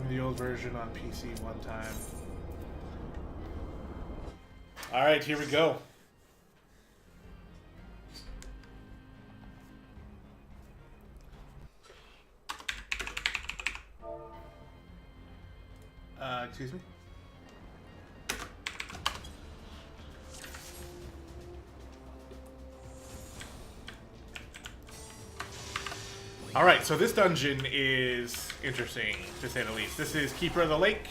The old version on PC one time. Alright, here we go. Excuse me? Alright, so this dungeon is interesting, to say the least. This is Keeper of the Lake.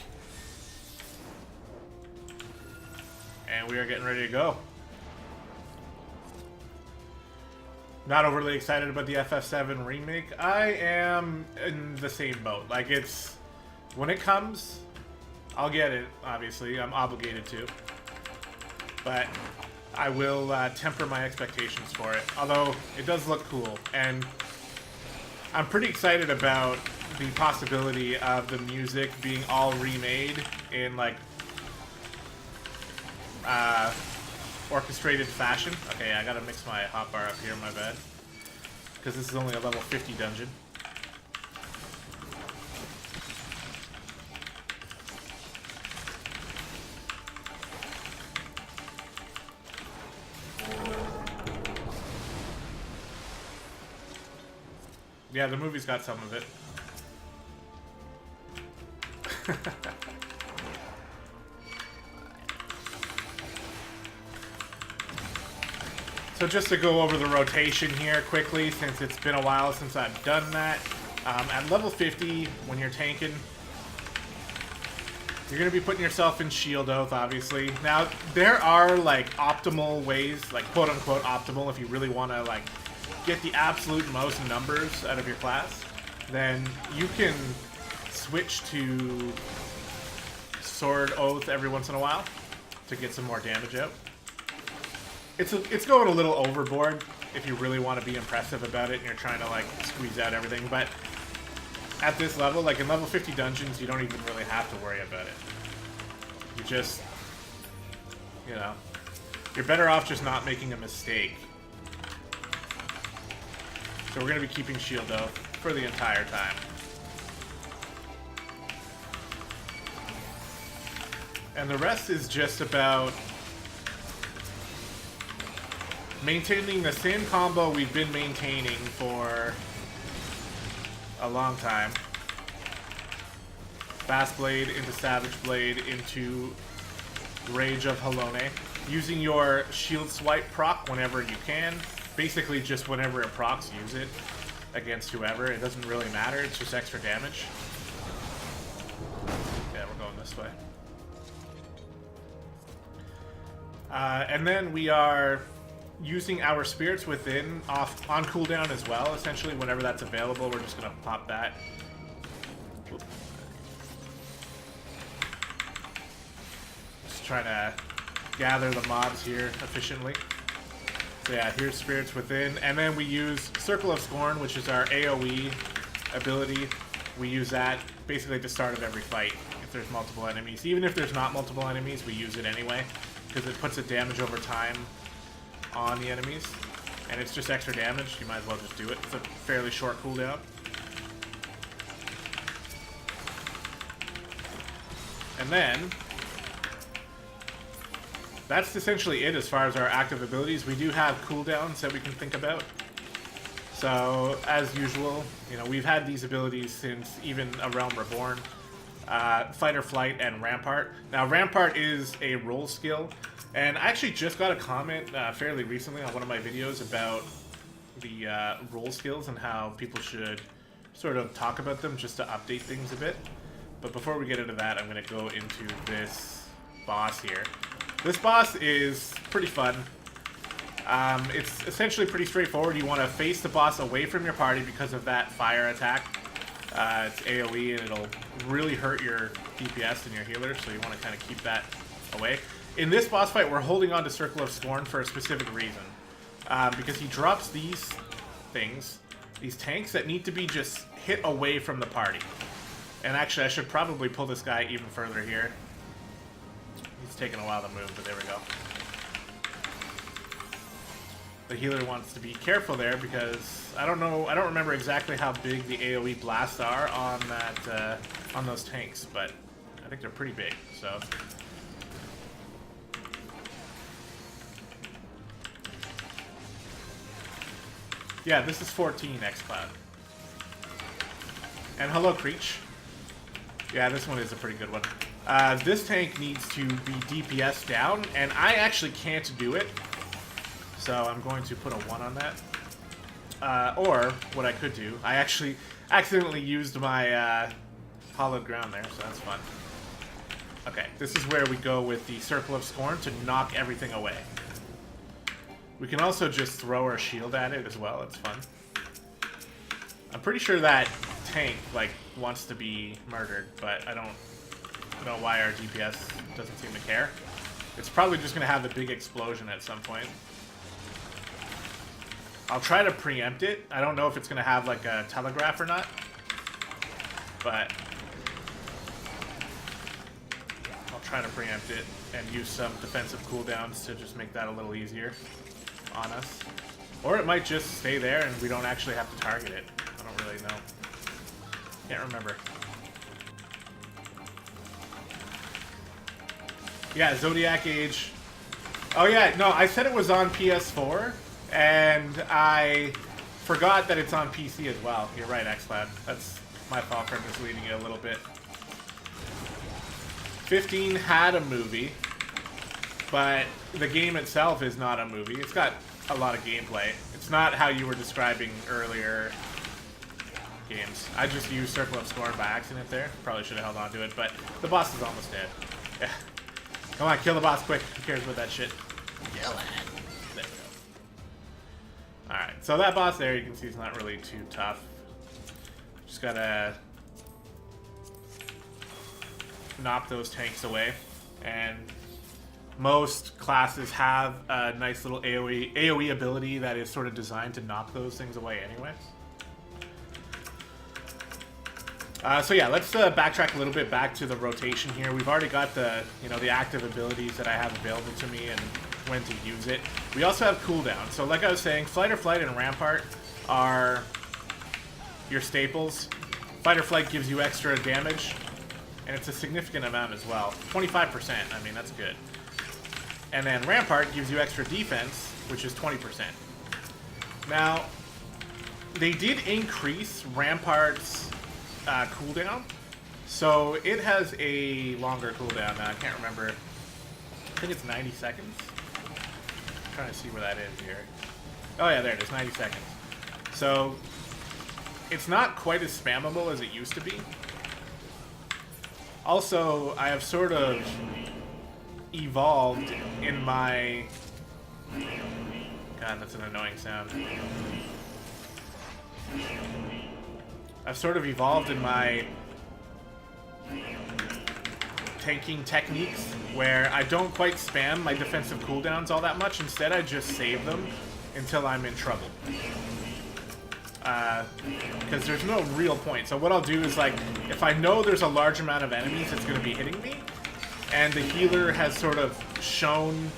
And we are getting ready to go. Not overly excited about the FF7 remake. I am in the same boat. Like, it's... When it comes, I'll get it, obviously. I'm obligated to. But I will temper my expectations for it. Although, it does look cool. And I'm pretty excited about the possibility of the music being all remade in, like, orchestrated fashion. Okay, I gotta mix my hotbar up here, my bad. Because this is only a level 50 dungeon. Yeah, the movie's got some of it. So just to go over the rotation here quickly, since it's been a while since I've done that. At level 50, when you're tanking, you're going to be putting yourself in shield oath, obviously. Now, there are, like, optimal ways, like, quote-unquote optimal, if you really want to, like, get the absolute most numbers out of your class, then you can switch to Sword Oath every once in a while to get some more damage out. It's going a little overboard if you really want to be impressive about it and you're trying to, like, squeeze out everything, but at this level, like in level 50 dungeons, you don't even really have to worry about it. You just, you know, you're better off just not making a mistake. So we're going to be keeping shield oath for the entire time. And the rest is just about maintaining the same combo we've been maintaining for a long time. Fast Blade into Savage Blade into Rage of Halone. Using your shield swipe proc whenever you can. Basically, just whenever it procs, use it against whoever. It doesn't really matter. It's just extra damage. Yeah, we're going this way. And then we are using our Spirits Within on cooldown as well. Essentially, whenever that's available, we're just going to pop that. Just trying to gather the mobs here efficiently. So yeah, here's Spirits Within, and then we use Circle of Scorn, which is our AoE ability. We use that basically at the start of every fight if there's multiple enemies. Even if there's not multiple enemies, we use it anyway, because it puts a damage over time on the enemies, and it's just extra damage. You might as well just do it. It's a fairly short cooldown. And then that's essentially it as far as our active abilities. We do have cooldowns that we can think about. So, as usual, you know, we've had these abilities since even A Realm Reborn. Fight or Flight and Rampart. Now, Rampart is a roll skill, and I actually just got a comment fairly recently on one of my videos about the roll skills and how people should sort of talk about them just to update things a bit. But before we get into that, I'm going to go into this boss here. This boss is pretty fun. It's essentially pretty straightforward. You want to face the boss away from your party because of that fire attack. It's AoE and it'll really hurt your DPS and your healer, so you want to kind of keep that away. In this boss fight, we're holding on to Circle of Scorn for a specific reason. Because he drops these things, these tanks that need to be just hit away from the party. And actually, I should probably pull this guy even further here. He's taking a while to move, but there we go. the healer wants to be careful there because I don't remember exactly how big the AoE blasts are on that on those tanks, but I think they're pretty big. So yeah, this is 14 xCloud. And hello, Creech. Yeah, this one is a pretty good one. This tank needs to be DPS down, and I actually can't do it. So I'm going to put a 1 on that. Or, what I could do, I actually accidentally used my hollowed ground there, so that's fun. Okay, this is where we go with the Circle of Scorn to knock everything away. We can also just throw our shield at it as well, it's fun. I'm pretty sure that tank, like, wants to be murdered, but I don't know why our DPS doesn't seem to care. It's probably just going to have a big explosion at some point. I'll try to preempt it. I don't know if it's going to have like a telegraph or not, but I'll try to preempt it and use some defensive cooldowns to just make that a little easier on us. Or it might just stay there and we don't actually have to target it. I don't really know. Can't remember. Yeah, Zodiac Age. Oh yeah, no, I said it was on PS4, and I forgot that it's on PC as well. You're right, xCloud. That's my fault for misleading you a little bit. 15 had a movie, but the game itself is not a movie. It's got a lot of gameplay. It's not how you were describing earlier games. I just used Circle of Scorn by accident there. Probably should have held on to it, but the boss is almost dead. Yeah. Come on, kill the boss quick. Who cares about that shit? Kill it. There we go. Alright, so that boss there, you can see, is not really too tough. Just gotta knock those tanks away. And most classes have a nice little AoE ability that is sort of designed to knock those things away anyway. So yeah, let's backtrack a little bit back to the rotation here. We've already got the, the active abilities that I have available to me and when to use it. We also have cooldown. So like I was saying, Fight or Flight and Rampart are your staples. Fight or Flight gives you extra damage, and it's a significant amount as well. 25%, I mean, that's good. And then Rampart gives you extra defense, which is 20%. Now, they did increase Rampart's cooldown, so it has a longer cooldown now. I can't remember. I think it's 90 seconds. I'm trying to see where that is here. Oh yeah, there it is, 90 seconds. So it's not quite as spammable as it used to be. Also, I have sort of evolved in my... God, that's an annoying sound. I've sort of evolved in my tanking techniques where I don't quite spam my defensive cooldowns all that much. Instead, I just save them until I'm in trouble. Because there's no real point. So what I'll do is, like, if I know there's a large amount of enemies that's going to be hitting me, and the healer has sort of shown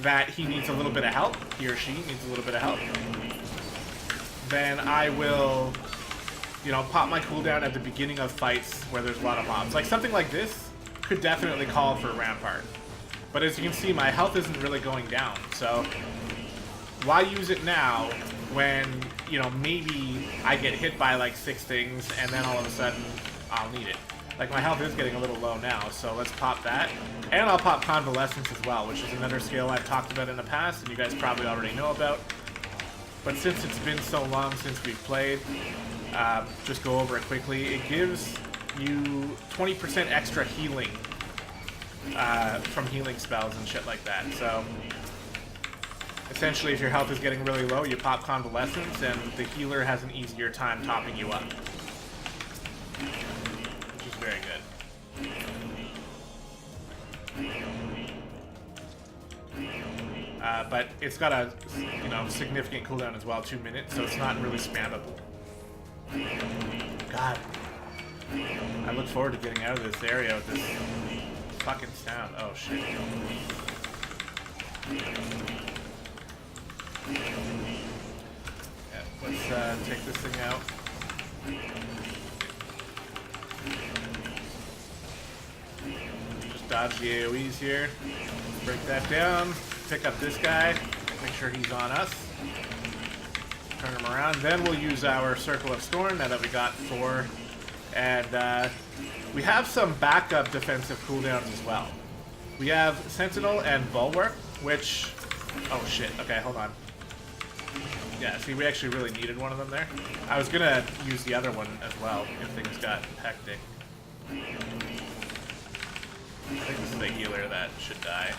that he needs a little bit of help, he or she needs a little bit of help, then I will, pop my cooldown at the beginning of fights where there's a lot of mobs. Like, something like this could definitely call for Rampart. But as you can see, my health isn't really going down. So, why use it now when, maybe I get hit by, like, 6 things, and then all of a sudden, I'll need it. Like, my health is getting a little low now, so let's pop that. And I'll pop Convalescence as well, which is another skill I've talked about in the past, and you guys probably already know about. But since it's been so long since we've played, just go over it quickly. It gives you 20% extra healing from healing spells and shit like that. So, essentially, if your health is getting really low, you pop Convalescence, and the healer has an easier time topping you up. Which is very good. But it's got a, significant cooldown as well, 2 minutes, so it's not really spammable. God. I look forward to getting out of this area with this fucking sound. Oh, shit. Yeah, let's take this thing out. Just dodge the AoEs here. Break that down. Pick up this guy. Make sure he's on us. Turn him around. Then we'll use our Circle of Scorn now that we got 4. And we have some backup defensive cooldowns as well. We have Sentinel and Bulwark, which... Oh shit, okay, hold on. Yeah, see, we actually really needed one of them there. I was gonna use the other one as well if things got hectic. I think this is the healer that should die.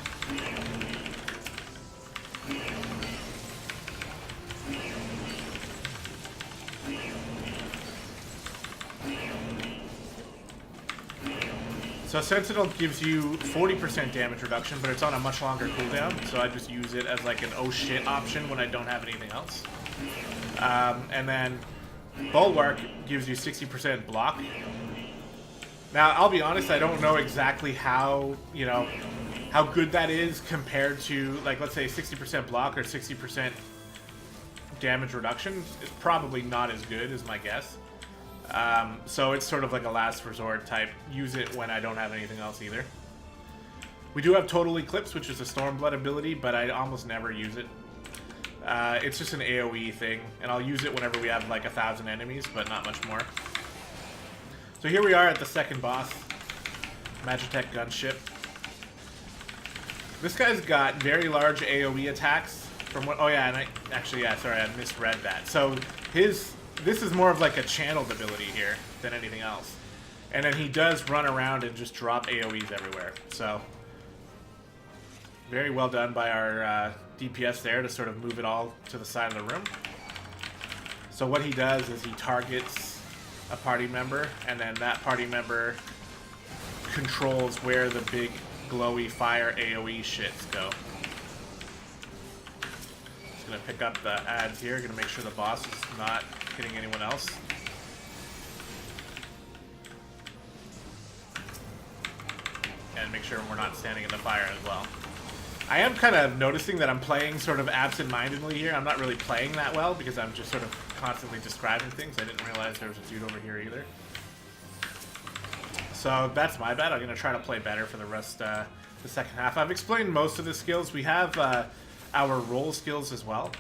So Sentinel gives you 40% damage reduction, but it's on a much longer cooldown, so I just use it as like an oh shit option when I don't have anything else. And then Bulwark gives you 60% block. Now, I'll be honest, I don't know exactly how, you know, how good that is compared to, like, let's say 60% block or 60% damage reduction. It's probably not as good, is my guess. So it's sort of like a last resort type. Use it when I don't have anything else either. We do have Total Eclipse, which is a Stormblood ability, but I almost never use it. It's just an AoE thing, and I'll use it whenever we have like 1,000 enemies, but not much more. So here we are at the second boss, Magitech Gunship. This guy's got very large AoE attacks from what... Oh yeah, and sorry, I misread that. So this is more of like a channeled ability here than anything else. And then he does run around and just drop AoEs everywhere. So very well done by our DPS there to sort of move it all to the side of the room. So what he does is he targets a party member, and then that party member controls where the big glowy fire AoE shits go. Just gonna pick up the ads here, gonna make sure the boss is not hitting anyone else. And make sure we're not standing in the fire as well. I am kind of noticing that I'm playing sort of absent-mindedly here. I'm not really playing that well because I'm just sort of constantly describing things. I didn't realize there was a dude over here either. So that's my bad. I'm going to try to play better for the rest, the second half. I've explained most of the skills. We have our roll skills as well.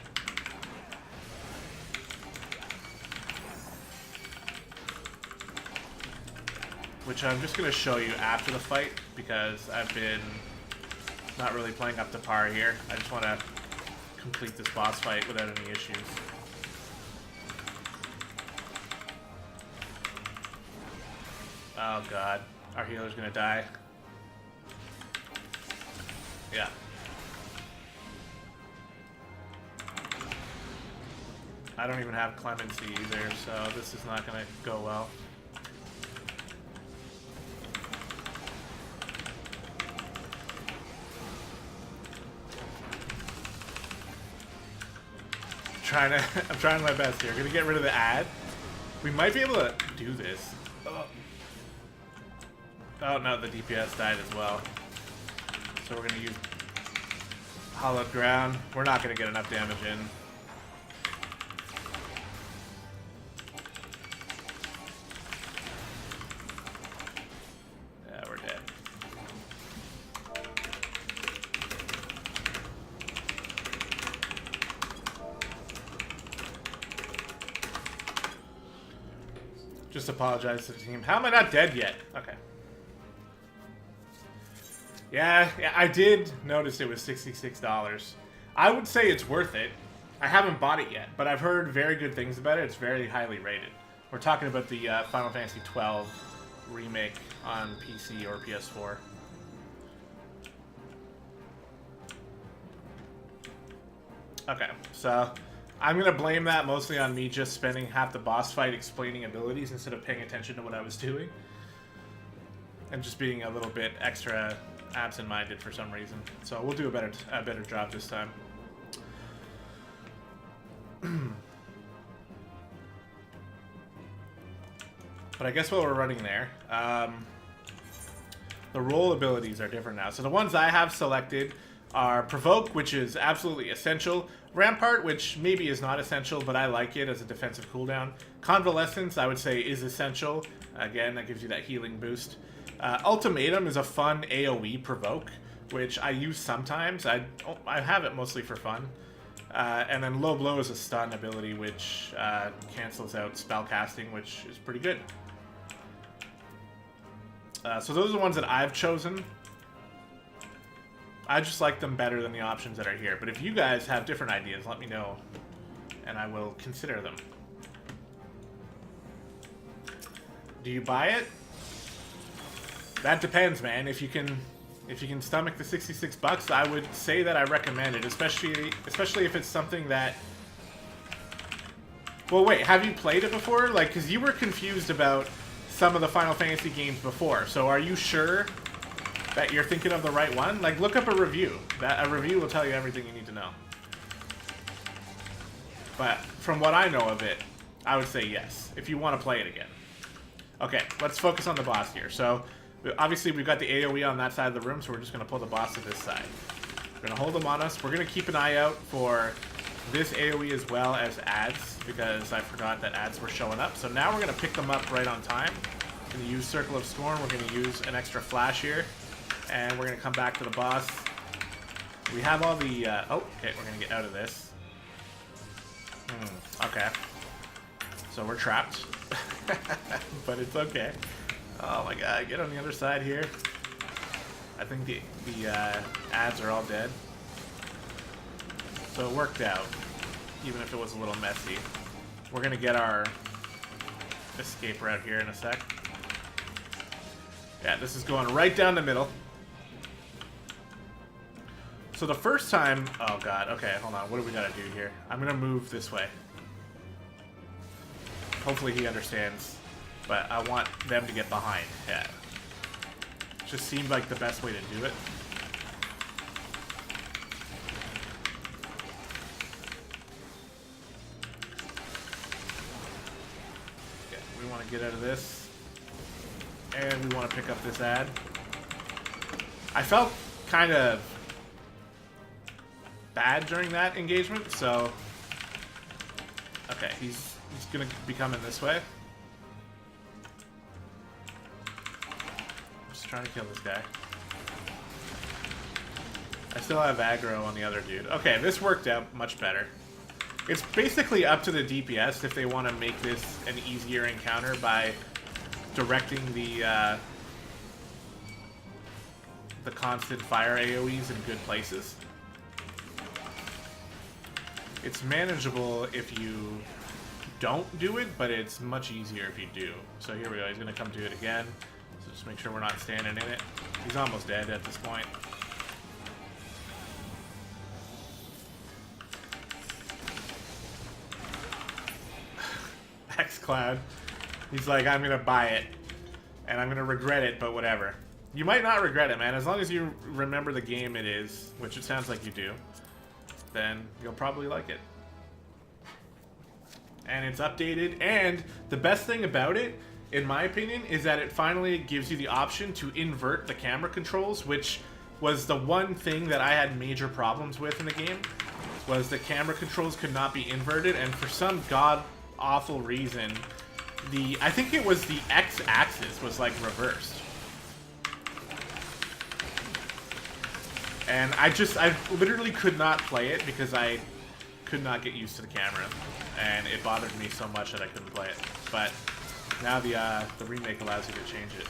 Which I'm just going to show you after the fight because I've been not really playing up to par here. I just want to complete this boss fight without any issues. Oh god, our healer's gonna die. Yeah. I don't even have clemency either, so this is not gonna go well. I'm trying my best here. Gonna get rid of the ad. We might be able to do this. Oh no, the DPS died as well. So we're gonna use Hollowed Ground. We're not gonna get enough damage in. Yeah, we're dead. Just apologize to the team. How am I not dead yet? Okay. Yeah, I did notice it was $66. I would say it's worth it. I haven't bought it yet, but I've heard very good things about it. It's very highly rated. We're talking about the Final Fantasy XII remake on PC or PS4. Okay, so I'm going to blame that mostly on me just spending half the boss fight explaining abilities instead of paying attention to what I was doing. And just being a little bit extra absent-minded for some reason. So we'll do a better job this time. But I guess while we're running there, the roll abilities are different now. So the ones I have selected are Provoke, which is absolutely essential. Rampart, which maybe is not essential, but I like it as a defensive cooldown. Convalescence, I would say, is essential. Again, that gives you that healing boost. Ultimatum is a fun AoE provoke, which I use sometimes. I have it mostly for fun. And then Low Blow is a stun ability, which cancels out spell casting, which is pretty good. So those are the ones that I've chosen. I just like them better than the options that are here. But if you guys have different ideas, let me know, and I will consider them. Do you buy it? That depends, man. If you can stomach the 66 bucks, I would say that I recommend it, especially if it's something that... Well, wait, have you played it before? Like, because you were confused about some of the Final Fantasy games before, so are you sure that you're thinking of the right one? Like, look up a review. A review will tell you everything you need to know. But from what I know of it, I would say yes, if you want to play it again. Okay, let's focus on the boss here. So, obviously we've got the AoE on that side of the room, so we're just going to pull the boss to this side. We're going to hold him on us. We're going to keep an eye out for this AoE as well as ads, because I forgot that ads were showing up. So now we're going to pick them up right on time. We're going to use Circle of Scorn. We're going to use an extra flash here. And we're going to come back to the boss. We have all the... oh, okay, we're going to get out of this. Okay. So we're trapped. But it's okay. Oh my god, get on the other side here. I think the ads are all dead. So it worked out, even if it was a little messy. We're going to get our escape route here in a sec. Yeah, this is going right down the middle. So the first time... Oh god, okay, hold on. What do we got to do here? I'm going to move this way. Hopefully he understands. But I want them to get behind. Yeah. Just seemed like the best way to do it. Okay, we want to get out of this. And we want to pick up this ad. I felt kind of bad during that engagement, so... Okay, he's going to be coming this way. Just trying to kill this guy. I still have aggro on the other dude. Okay, this worked out much better. It's basically up to the DPS if they want to make this an easier encounter by directing the constant fire AoEs in good places. It's manageable if you don't do it, but it's much easier if you do. So here we go. He's going to come do it again. So just make sure we're not standing in it. He's almost dead at this point. xCloud. He's like, I'm going to buy it. And I'm going to regret it, but whatever. You might not regret it, man. As long as you remember the game it is, which it sounds like you do, then you'll probably like it. And it's updated, and the best thing about it, in my opinion, is that it finally gives you the option to invert the camera controls, which was the one thing that I had major problems with in the game, was the camera controls could not be inverted, and for some god-awful reason, I think it was the X-axis was, like, reversed. And I literally could not play it because I could not get used to the camera. And it bothered me so much that I couldn't play it. But now the remake allows you to change it.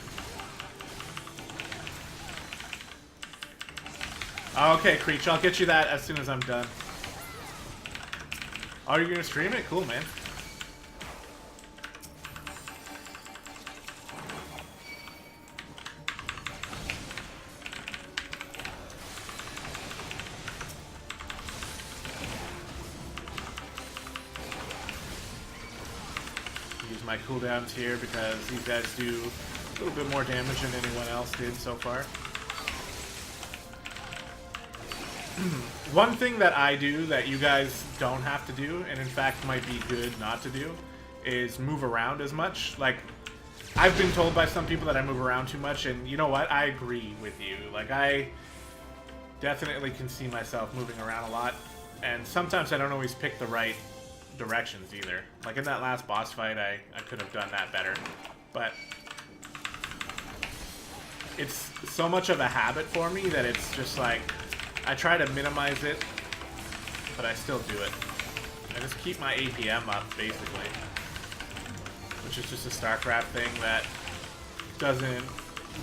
Okay, Creech, I'll get you that as soon as I'm done. Oh, you're gonna stream it? Cool, man. My cooldowns here because these guys do a little bit more damage than anyone else did so far. One thing that I do that you guys don't have to do, and in fact might be good not to do, is move around as much. Like, I've been told by some people that I move around too much, and you know what? I agree with you. Like, definitely can see myself moving around a lot. And sometimes I don't always pick the right directions either. Like in that last boss fight, I could have done that better. But it's so much of a habit for me that it's just like, I try to minimize it, but I still do it. I just keep my APM up, basically. Which is just a StarCraft thing that doesn't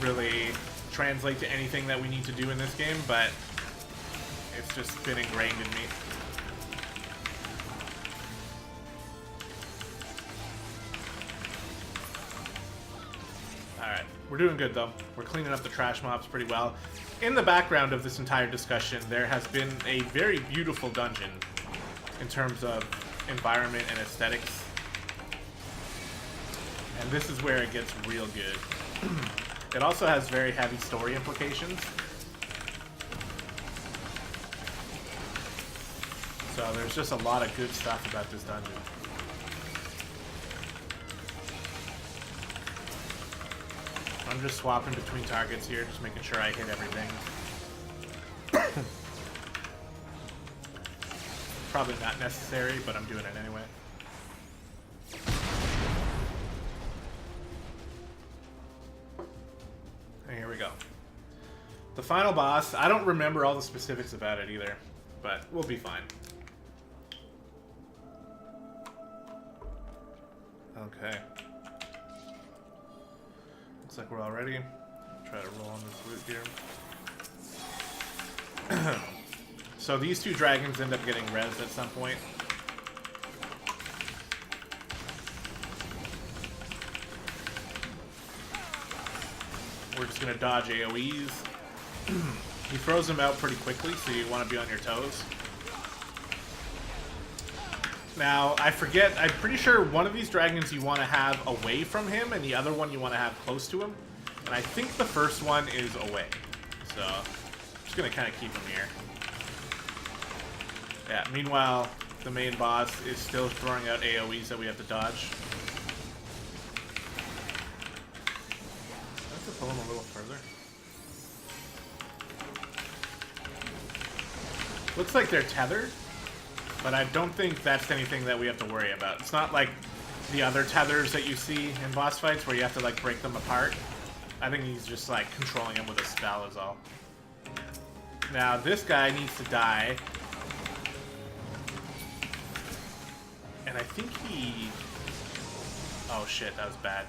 really translate to anything that we need to do in this game, but it's just been ingrained in me. Alright, we're doing good though. We're cleaning up the trash mobs pretty well. In the background of this entire discussion, there has been a very beautiful dungeon in terms of environment and aesthetics. And this is where it gets real good. It also has very heavy story implications. So there's just a lot of good stuff about this dungeon. I'm just swapping between targets here, just making sure I hit everything. Probably not necessary, but I'm doing it anyway. And here we go. The final boss, I don't remember all the specifics about it either, but we'll be fine. Okay. Looks like we're all ready. Try to roll on this loot here. So these two dragons end up getting rezzed at some point. We're just going to dodge AoEs. He throws them out pretty quickly, so you want to be on your toes. Now, I forget, I'm pretty sure one of these dragons you want to have away from him, and the other one you want to have close to him. And I think the first one is away. So, I'm just going to kind of keep him here. Yeah, meanwhile, the main boss is still throwing out AoEs that we have to dodge. I have to pull him a little further. Looks like they're tethered, but I don't think that's anything that we have to worry about. It's not like the other tethers that you see in boss fights where you have to like break them apart. I think he's just like controlling him with a spell is all. Now this guy needs to die. And I think he... Oh shit, that was bad.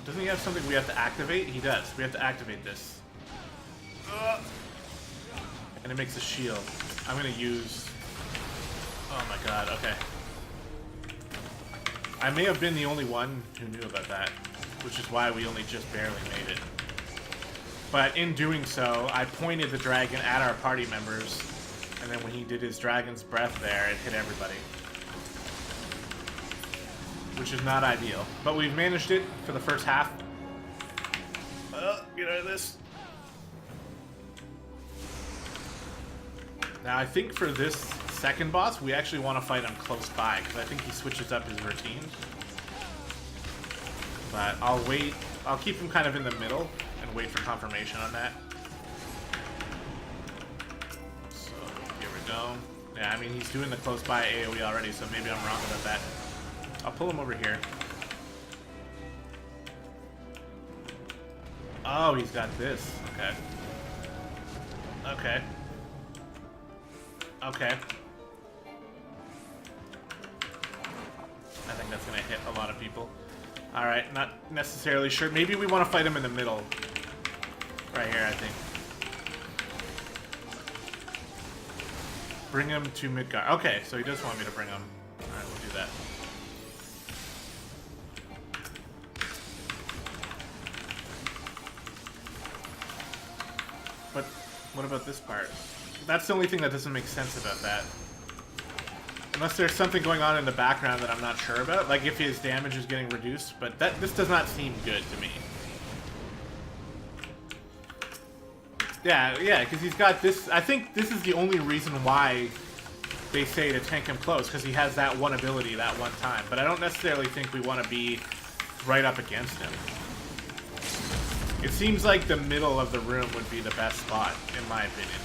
Doesn't he have something we have to activate? He does. We have to activate this. And it makes a shield. I'm gonna use... Oh my god, okay. I may have been the only one who knew about that, which is why we only just barely made it. But in doing so, I pointed the dragon at our party members, and then when he did his dragon's breath there, it hit everybody. Which is not ideal. But we've managed it for the first half. Get out of this. Now I think for this second boss, we actually want to fight him close by, because I think he switches up his routine. But I'll wait. I'll keep him kind of in the middle and wait for confirmation on that. So here we go. Yeah, I mean he's doing the close by AoE already, so maybe I'm wrong about that. I'll pull him over here. Oh, he's got this. Okay. Okay. Okay. I think that's gonna hit a lot of people. Alright, not necessarily sure. Maybe we want to fight him in the middle. Right here, I think. Bring him to Midgard. Okay, so he does want me to bring him. Alright, we'll do that. But what about this part? That's the only thing that doesn't make sense about that. Unless there's something going on in the background that I'm not sure about, like if his damage is getting reduced, but this does not seem good to me. Yeah, because he's got this. I think this is the only reason why they say to tank him close, because he has that one ability that one time. But I don't necessarily think we want to be right up against him. It seems like the middle of the room would be the best spot, in my opinion.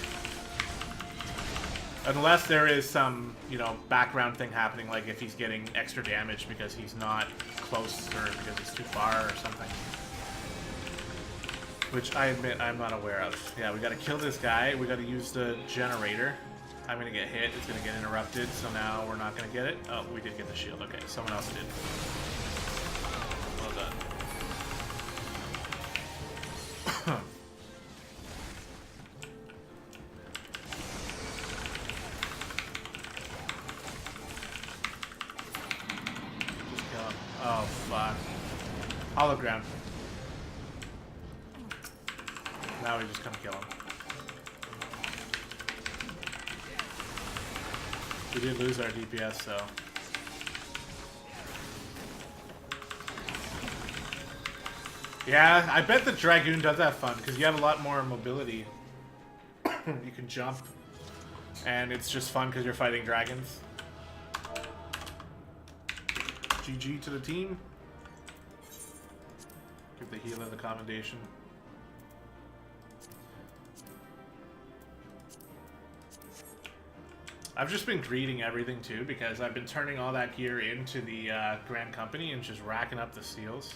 Unless there is some, you know, background thing happening, like if he's getting extra damage because he's not close or because he's too far or something. Which I admit I'm not aware of. Yeah, we gotta kill this guy. We gotta use the generator. I'm gonna get hit. It's gonna get interrupted, so now we're not gonna get it. Oh, we did get the shield. Okay, someone else did. Well done. Just kill him. Oh, fuck. Hologram. Now we just come kill him. We did lose our DPS, so... Yeah, I bet the Dragoon does have fun, because you have a lot more mobility. You can jump. And it's just fun because you're fighting dragons. GG to the team. Give the healer the commendation. I've just been greeting everything too, because I've been turning all that gear into the Grand Company and just racking up the seals.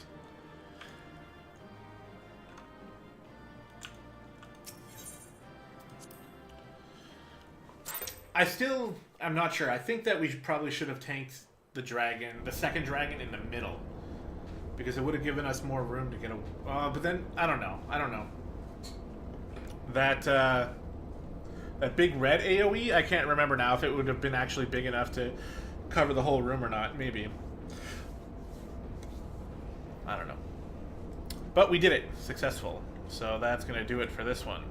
I'm not sure. I think that we probably should have tanked the dragon, the second dragon in the middle, because it would have given us more room to get a... but then, I don't know. That big red AoE, I can't remember now if it would have been actually big enough to cover the whole room or not. Maybe. I don't know. But we did it. Successful. So that's going to do it for this one.